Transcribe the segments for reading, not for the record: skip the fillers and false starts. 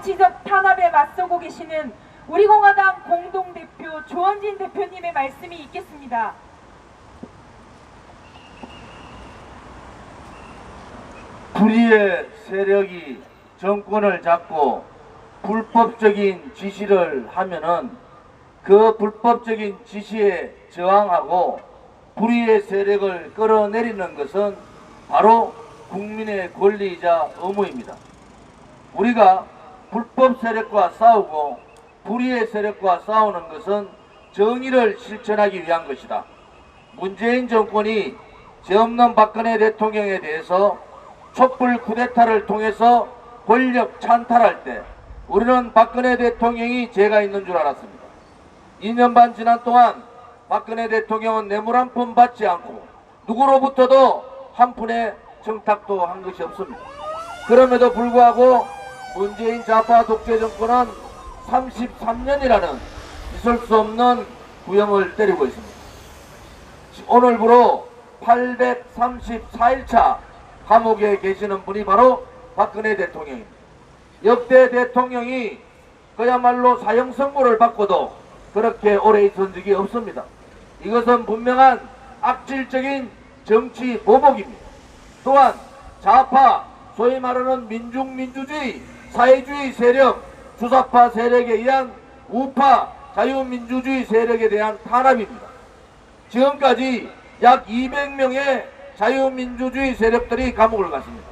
정치적 탄압에 맞서고 계시는 우리공화당 공동대표 조원진 대표님의 말씀이 있겠습니다. 불의의 세력이 정권을 잡고 불법적인 지시를 하면은 그 불법적인 지시에 저항하고 불의의 세력을 끌어내리는 것은 바로 국민의 권리이자 의무입니다. 우리가 불법 세력과 싸우고 불의의 세력과 싸우는 것은 정의를 실천하기 위한 것이다. 문재인 정권이 죄 없는 박근혜 대통령에 대해서 촛불 쿠데타를 통해서 권력 찬탈할 때 우리는 박근혜 대통령이 죄가 있는 줄 알았습니다. 2년 반 지난 동안 박근혜 대통령은 뇌물 한 푼 받지 않고 누구로부터도 한 푼의 청탁도 한 것이 없습니다. 그럼에도 불구하고 문재인 좌파 독재 정권은 33년이라는 있을 수 없는 구형을 때리고 있습니다. 오늘부로 834일차 감옥에 계시는 분이 바로 박근혜 대통령입니다. 역대 대통령이 그야말로 사형 선고를 받고도 그렇게 오래 있은 적이 없습니다. 이것은 분명한 악질적인 정치 보복입니다. 또한 좌파, 소위 말하는 민중민주주의, 사회주의 세력, 주사파 세력에 의한 우파, 자유민주주의 세력에 대한 탄압입니다. 지금까지 약 200명의 자유민주주의 세력들이 감옥을 갔습니다.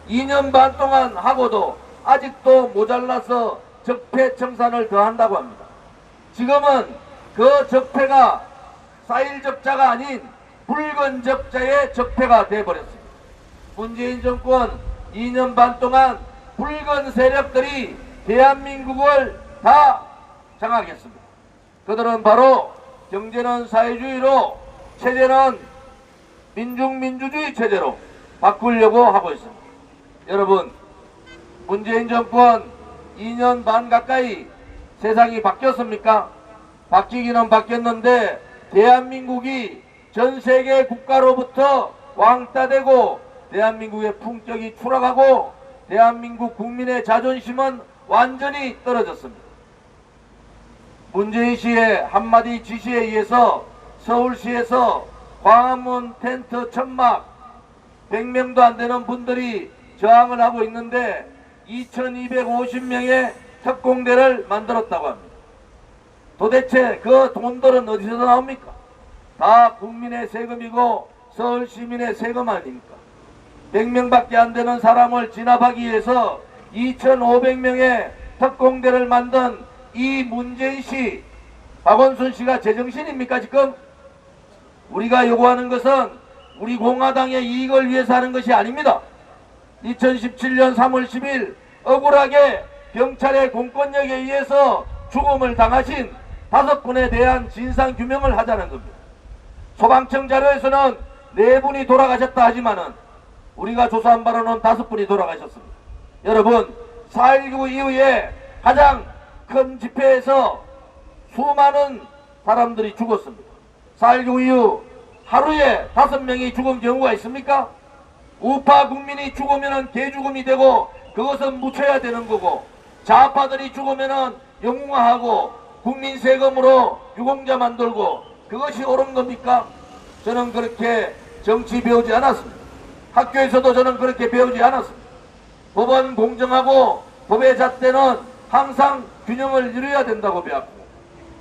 2년 반 동안 하고도 아직도 모자라서 적폐청산을 더한다고 합니다. 지금은 그 적폐가 4.1 적자가 아닌 붉은 적자의 적폐가 되어버렸습니다. 문재인 정권 2년 반 동안 붉은 세력들이 대한민국을 다 장악했습니다. 그들은 바로 경제는 사회주의로 체제는 민중민주주의 체제로 바꾸려고 하고 있습니다. 여러분, 문재인 정권 2년 반 가까이 세상이 바뀌었습니까? 바뀌기는 바뀌었는데 대한민국이 전 세계 국가로부터 왕따되고 대한민국의 품격이 추락하고 대한민국 국민의 자존심은 완전히 떨어졌습니다. 문재인 씨의 한마디 지시에 의해서 서울시에서 광화문 텐트 천막 100명도 안 되는 분들이 저항을 하고 있는데 2250명의 특공대를 만들었다고 합니다. 도대체 그 돈들은 어디서 나옵니까? 다 국민의 세금이고 서울 시민의 세금 아닙니까? 100명밖에 안 되는 사람을 진압하기 위해서 2500명의 특공대를 만든 이 문재인 씨, 박원순 씨가 제정신입니까 지금? 우리가 요구하는 것은 우리 공화당의 이익을 위해서 하는 것이 아닙니다. 2017년 3월 10일 억울하게 경찰의 공권력에 의해서 죽음을 당하신 5분에 대한 진상규명을 하자는 겁니다. 소방청 자료에서는 4분이 돌아가셨다 하지만은 우리가 조사한 바로는 5분이 돌아가셨습니다. 여러분, 4.19 이후에 가장 큰 집회에서 수많은 사람들이 죽었습니다. 4.19 이후 하루에 5명이 죽은 경우가 있습니까? 우파 국민이 죽으면 개죽음이 되고 그것은 묻혀야 되는 거고, 좌파들이 죽으면 영웅화하고 국민 세금으로 유공자 만들고 그것이 옳은 겁니까? 저는 그렇게 정치 배우지 않았습니다. 학교에서도 저는 그렇게 배우지 않았습니다. 법은 공정하고 법의 잣대는 항상 균형을 이루어야 된다고 배웠고,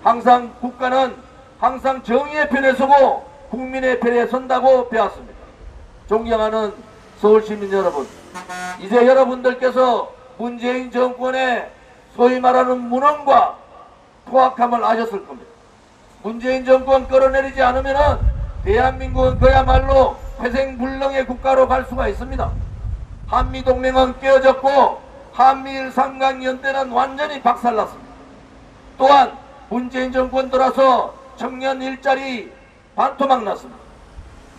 항상 국가는 항상 정의의 편에 서고 국민의 편에 선다고 배웠습니다. 존경하는 서울시민 여러분, 이제 여러분들께서 문재인 정권의 소위 말하는 무능과 포악함을 아셨을 겁니다. 문재인 정권 끌어내리지 않으면 대한민국은 그야말로 회생불능의 국가로 갈 수가 있습니다. 한미동맹은 깨어졌고 한미일 삼강연대는 완전히 박살났습니다. 또한 문재인 정권 들어서 청년 일자리 반토막 났습니다.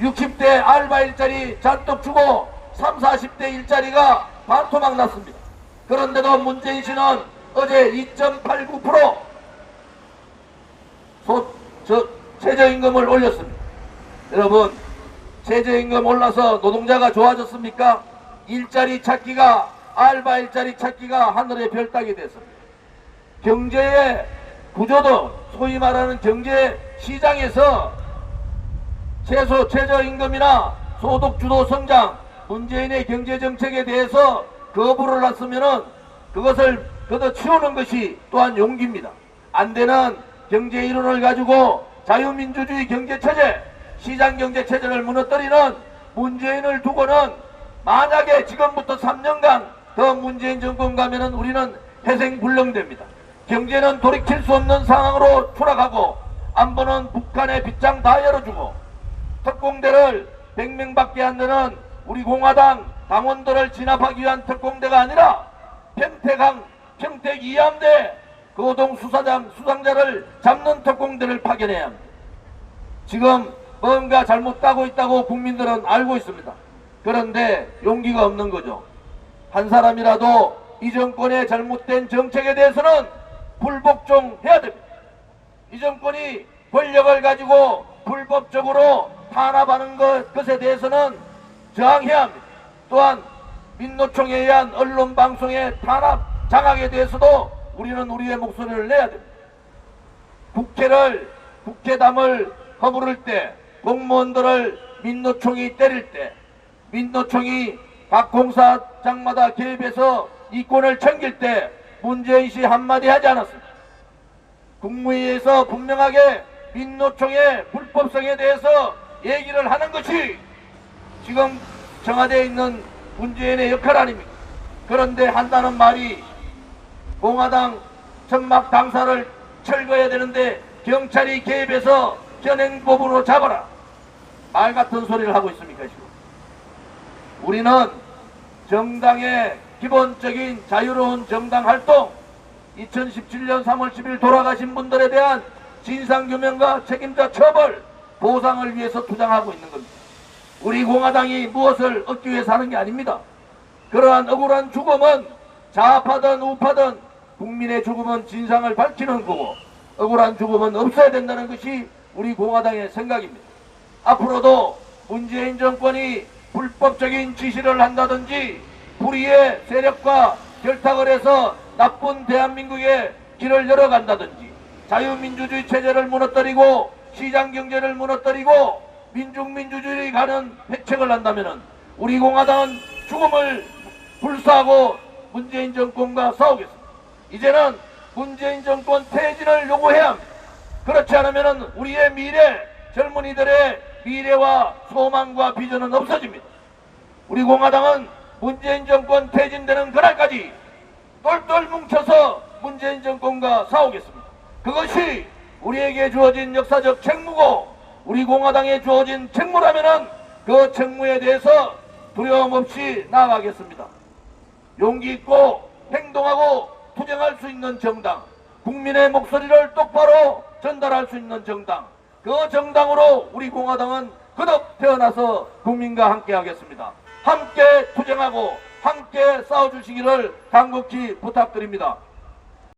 60대 알바 일자리 잔뜩 주고 30, 40대 일자리가 반토막 났습니다. 그런데도 문재인 씨는 어제 2.89% 최저임금을 올렸습니다. 여러분, 최저임금 올라서 노동자가 좋아졌습니까? 일자리 찾기가 알바 일자리 찾기가 하늘의 별 따기 됐습니다. 경제의 구조도 소위 말하는 경제 시장에서 최저임금이나 소득주도 성장, 문재인의 경제정책에 대해서 거부를 했으면은 그것을 걷어치우는 것이 또한 용기입니다. 안 되는 경제 이론을 가지고 자유민주주의 경제체제, 시장경제체제를 무너뜨리는 문재인을 두고는 만약에 지금부터 3년간 더 문재인 정권 가면은 우리는 회생불능됩니다. 경제는 돌이킬 수 없는 상황으로 추락하고 안보는 북한의 빗장 다 열어주고 특공대를 100명밖에 안 되는 우리 공화당 당원들을 진압하기 위한 특공대가 아니라 평택 이함대 고동 수상자를 잡는 특공대를 파견해야 합니다. 지금 뭔가 잘못하고 있다고 국민들은 알고 있습니다. 그런데 용기가 없는 거죠. 한 사람이라도 이 정권의 잘못된 정책에 대해서는 불복종해야 됩니다. 이 정권이 권력을 가지고 불법적으로 탄압하는 것에 대해서는 저항해야 합니다. 또한 민노총에 의한 언론방송의 탄압 장악에 대해서도 우리는 우리의 목소리를 내야 됩니다. 국회담을 허무를 때, 공무원들을 민노총이 때릴 때, 민노총이 각 공사장마다 개입해서 이권을 챙길 때 문재인 씨 한마디 하지 않았습니다. 국무회의에서 분명하게 민노총의 불법성에 대해서 얘기를 하는 것이 지금 청와대에 있는 문재인의 역할 아닙니까? 그런데 한다는 말이 공화당 천막 당사를 철거해야 되는데 경찰이 개입해서 현행법으로 잡아라. 말 같은 소리를 하고 있습니까 지금? 우리는 정당의 기본적인 자유로운 정당 활동, 2017년 3월 10일 돌아가신 분들에 대한 진상규명과 책임자 처벌, 보상을 위해서 투쟁하고 있는 겁니다. 우리 공화당이 무엇을 얻기 위해서 하는 게 아닙니다. 그러한 억울한 죽음은 좌파든 우파든 국민의 죽음은 진상을 밝히는 거고 억울한 죽음은 없어야 된다는 것이 우리 공화당의 생각입니다. 앞으로도 문재인 정권이 불법적인 지시를 한다든지 불의의 세력과 결탁을 해서 나쁜 대한민국의 길을 열어간다든지 자유민주주의 체제를 무너뜨리고 시장경제를 무너뜨리고 민중민주주의 가는 획책을 한다면 우리 공화당은 죽음을 불사하고 문재인 정권과 싸우겠습니다. 이제는 문재인 정권 퇴진을 요구해야 합니다. 그렇지 않으면 우리의 미래, 젊은이들의 미래와 소망과 비전은 없어집니다. 우리 공화당은 문재인 정권 퇴진되는 그날까지 똘똘 뭉쳐서 문재인 정권과 싸우겠습니다. 그것이 우리에게 주어진 역사적 책무고 우리 공화당에 주어진 책무라면은 그 책무에 대해서 두려움 없이 나아가겠습니다. 용기 있고 행동하고 투쟁할 수 있는 정당, 국민의 목소리를 똑바로 전달할 수 있는 정당, 그 정당으로 우리 공화당은 거듭 태어나서 국민과 함께 하겠습니다. 함께 투쟁하고 함께 싸워주시기를 간곡히 부탁드립니다.